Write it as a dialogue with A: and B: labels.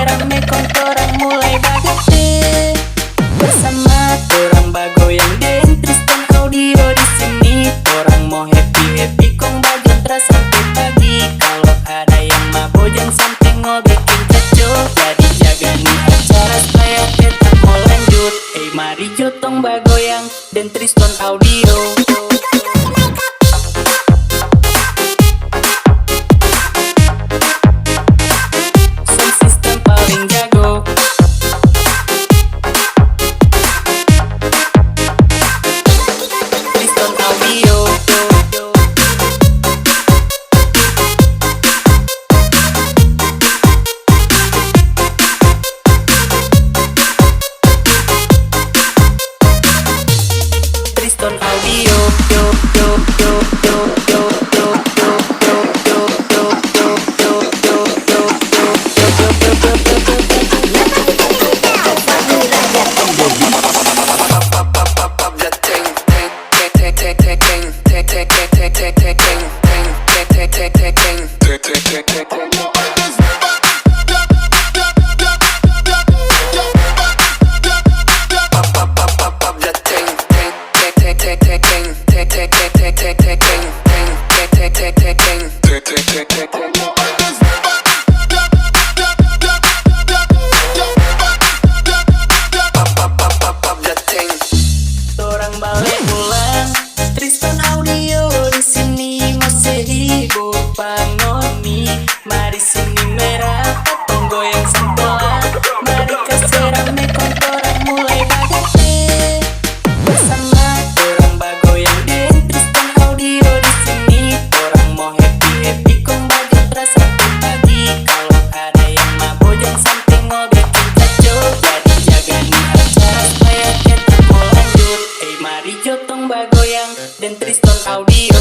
A: rame kontorang mulai bagate. Bersama torang bagoyang dan Tristan Audio di sini. Torang mau happy kong bagantra sampai pagi. Kalau ada yang mabok jangan sampai ngobekin kacau. Jadi jaga nih acara supaya kita mau lanjut. Mari jotong bagoyang dan Tristan Audio. Torang balik pulang, Tristan Audio di sini masih hibur panoni. Mari sini merah, potong goyang sempola. Mari kasih rame kontorang mulai bagate. Bersama torang bagoyang dan Tristan Audio di sini. Torang mau happy kong bagantra sampai pagi. Kalau ada yang mabok jangan sampai ngobekin kacau. Jadi jaga nih acara supaya kita mau lanjut. Mari jotong bagoyang dan Tristan Audio.